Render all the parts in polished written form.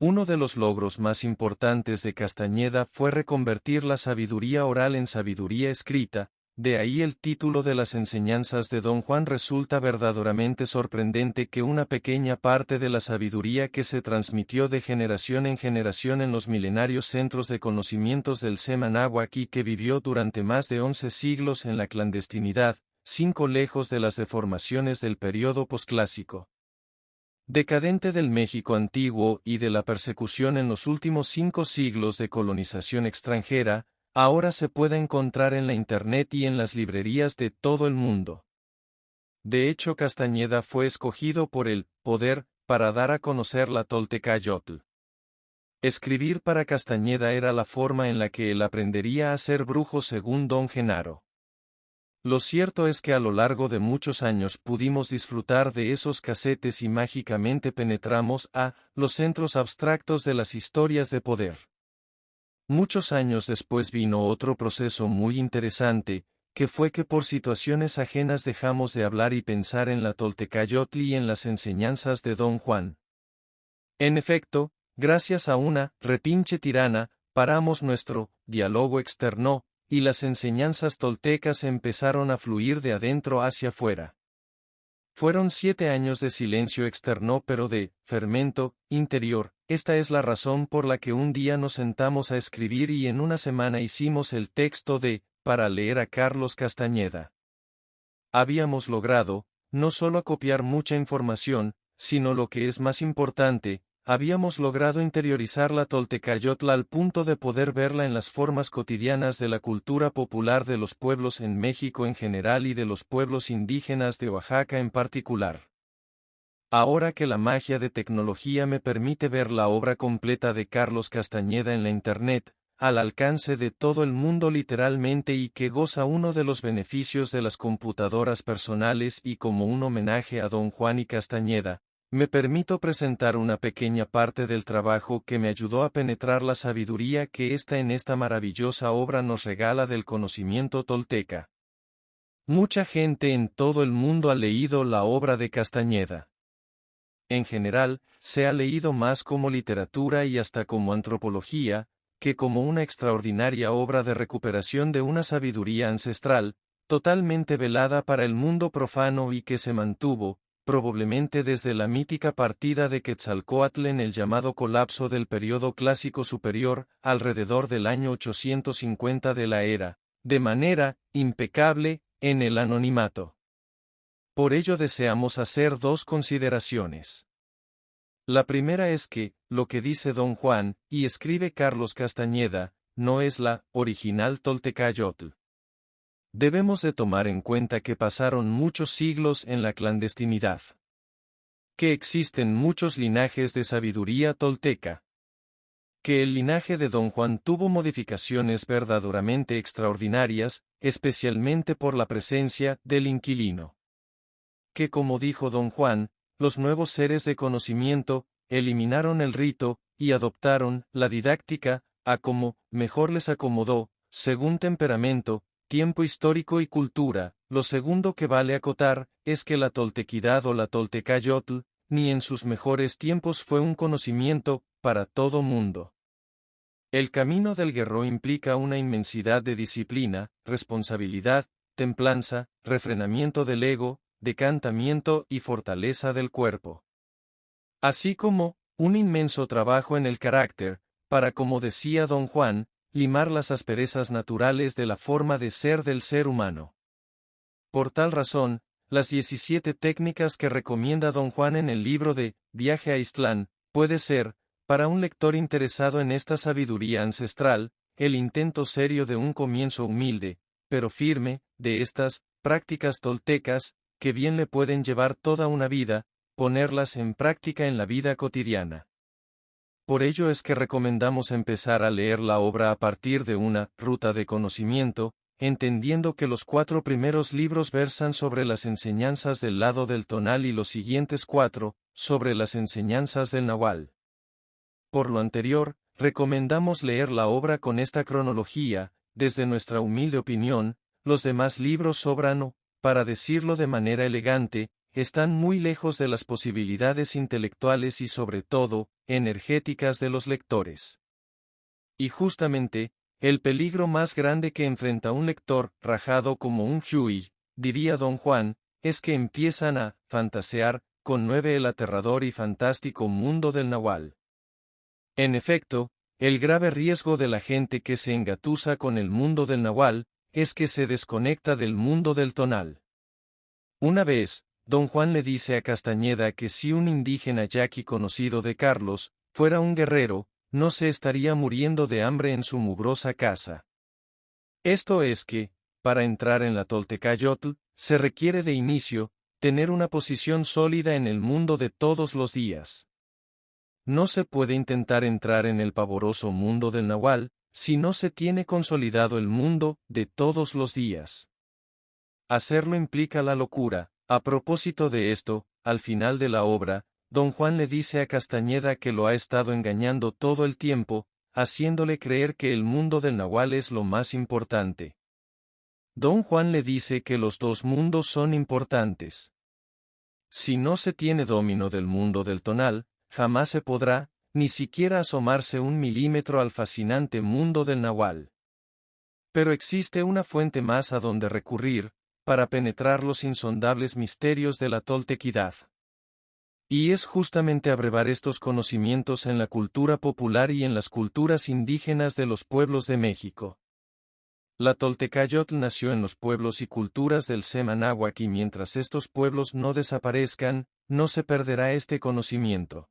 Uno de los logros más importantes de Castañeda fue reconvertir la sabiduría oral en sabiduría escrita, de ahí el título de las enseñanzas de Don Juan. Resulta verdaderamente sorprendente que una pequeña parte de la sabiduría que se transmitió de generación en generación en los milenarios centros de conocimientos del Semanáhuac y que vivió durante más de 11 siglos en la clandestinidad, 5 lejos de las deformaciones del período posclásico decadente del México antiguo y de la persecución en los últimos 5 siglos de colonización extranjera, ahora se puede encontrar en la Internet y en las librerías de todo el mundo. De hecho, Castañeda fue escogido por el poder para dar a conocer la Toltecayotl. Escribir para Castañeda era la forma en la que él aprendería a ser brujo según don Genaro. Lo cierto es que a lo largo de muchos años pudimos disfrutar de esos casetes y mágicamente penetramos a los centros abstractos de las historias de poder. Muchos años después vino otro proceso muy interesante, que fue que por situaciones ajenas dejamos de hablar y pensar en la Toltecayotl y en las enseñanzas de don Juan. En efecto, gracias a una repinche tirana, paramos nuestro diálogo externo, y las enseñanzas toltecas empezaron a fluir de adentro hacia afuera. Fueron 7 años de silencio externo pero de fermento interior. Esta es la razón por la que un día nos sentamos a escribir y en una semana hicimos el texto para leer a Carlos Castañeda. Habíamos logrado, no solo copiar mucha información, sino lo que es más importante, habíamos logrado interiorizar la Toltecayotl al punto de poder verla en las formas cotidianas de la cultura popular de los pueblos en México en general y de los pueblos indígenas de Oaxaca en particular. Ahora que la magia de tecnología me permite ver la obra completa de Carlos Castañeda en la Internet, al alcance de todo el mundo literalmente y que goza uno de los beneficios de las computadoras personales y como un homenaje a don Juan y Castañeda, me permito presentar una pequeña parte del trabajo que me ayudó a penetrar la sabiduría que está en esta maravillosa obra nos regala del conocimiento tolteca. Mucha gente en todo el mundo ha leído la obra de Castañeda. En general, se ha leído más como literatura y hasta como antropología, que como una extraordinaria obra de recuperación de una sabiduría ancestral, totalmente velada para el mundo profano y que se mantuvo, probablemente desde la mítica partida de Quetzalcóatl en el llamado colapso del período clásico superior, alrededor del año 850 de la era, de manera impecable, en el anonimato. Por ello deseamos hacer 2 consideraciones. La primera es que, lo que dice don Juan, y escribe Carlos Castañeda, no es la original Toltecayotl. Debemos de tomar en cuenta que pasaron muchos siglos en la clandestinidad. Que existen muchos linajes de sabiduría tolteca. Que el linaje de don Juan tuvo modificaciones verdaderamente extraordinarias, especialmente por la presencia del inquilino. Que como dijo don Juan, los nuevos seres de conocimiento, eliminaron el rito, y adoptaron la didáctica, a como mejor les acomodó, según temperamento, tiempo histórico y cultura. Lo segundo que vale acotar, es que la toltequidad o la Toltecayotl, ni en sus mejores tiempos fue un conocimiento, para todo mundo. El camino del guerrero implica una inmensidad de disciplina, responsabilidad, templanza, refrenamiento del ego, decantamiento y fortaleza del cuerpo. Así como, un inmenso trabajo en el carácter, para como decía don Juan, limar las asperezas naturales de la forma de ser del ser humano. Por tal razón, las 17 técnicas que recomienda don Juan en el libro de Viaje a Ixtlán, puede ser, para un lector interesado en esta sabiduría ancestral, el intento serio de un comienzo humilde, pero firme, de estas prácticas toltecas, que bien le pueden llevar toda una vida, ponerlas en práctica en la vida cotidiana. Por ello es que recomendamos empezar a leer la obra a partir de una ruta de conocimiento, entendiendo que los 4 primeros libros versan sobre las enseñanzas del lado del tonal y los siguientes 4, sobre las enseñanzas del nahual. Por lo anterior, recomendamos leer la obra con esta cronología. Desde nuestra humilde opinión, los demás libros sobran o, para decirlo de manera elegante, están muy lejos de las posibilidades intelectuales y sobre todo, energéticas de los lectores. Y justamente, el peligro más grande que enfrenta un lector, rajado como un yui, diría don Juan, es que empiezan a fantasear con el aterrador y fantástico mundo del Nahual. En efecto, el grave riesgo de la gente que se engatusa con el mundo del Nahual es que se desconecta del mundo del tonal. Una vez, don Juan le dice a Castañeda que si un indígena yaqui conocido de Carlos fuera un guerrero, no se estaría muriendo de hambre en su mugrosa casa. Esto es que, para entrar en la Toltecayotl, se requiere de inicio, tener una posición sólida en el mundo de todos los días. No se puede intentar entrar en el pavoroso mundo del Nahual, si no se tiene consolidado el mundo de todos los días. Hacerlo implica la locura. A propósito de esto, al final de la obra, don Juan le dice a Castañeda que lo ha estado engañando todo el tiempo, haciéndole creer que el mundo del Nahual es lo más importante. Don Juan le dice que los dos mundos son importantes. Si no se tiene dominio del mundo del tonal, jamás se podrá, ni siquiera asomarse un milímetro al fascinante mundo del Nahual. Pero existe una fuente más a donde recurrir, para penetrar los insondables misterios de la toltequidad. Y es justamente abrevar estos conocimientos en la cultura popular y en las culturas indígenas de los pueblos de México. La Toltecayotl nació en los pueblos y culturas del Semanáhuac y mientras estos pueblos no desaparezcan, no se perderá este conocimiento.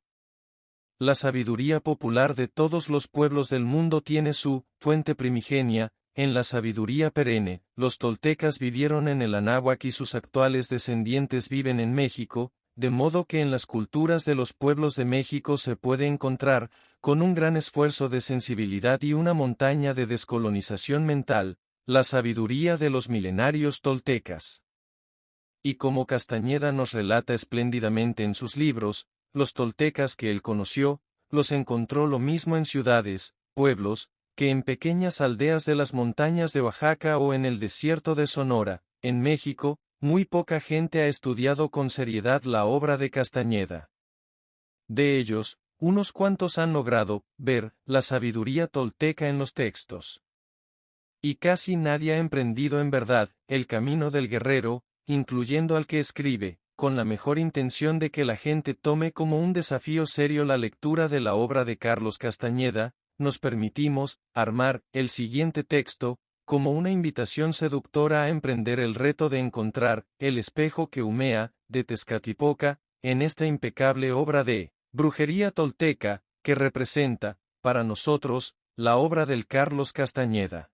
La sabiduría popular de todos los pueblos del mundo tiene su fuente primigenia en la sabiduría perenne. Los toltecas vivieron en el Anáhuac y sus actuales descendientes viven en México, de modo que en las culturas de los pueblos de México se puede encontrar, con un gran esfuerzo de sensibilidad y una montaña de descolonización mental, la sabiduría de los milenarios toltecas. Y como Castañeda nos relata espléndidamente en sus libros, los toltecas que él conoció, los encontró lo mismo en ciudades, pueblos, que en pequeñas aldeas de las montañas de Oaxaca o en el desierto de Sonora. En México, muy poca gente ha estudiado con seriedad la obra de Castañeda. De ellos, unos cuantos han logrado ver la sabiduría tolteca en los textos. Y casi nadie ha emprendido en verdad el camino del guerrero, incluyendo al que escribe, con la mejor intención de que la gente tome como un desafío serio la lectura de la obra de Carlos Castañeda. Nos permitimos armar el siguiente texto como una invitación seductora a emprender el reto de encontrar el espejo que humea, de Tezcatlipoca, en esta impecable obra de brujería tolteca, que representa, para nosotros, la obra del Carlos Castañeda.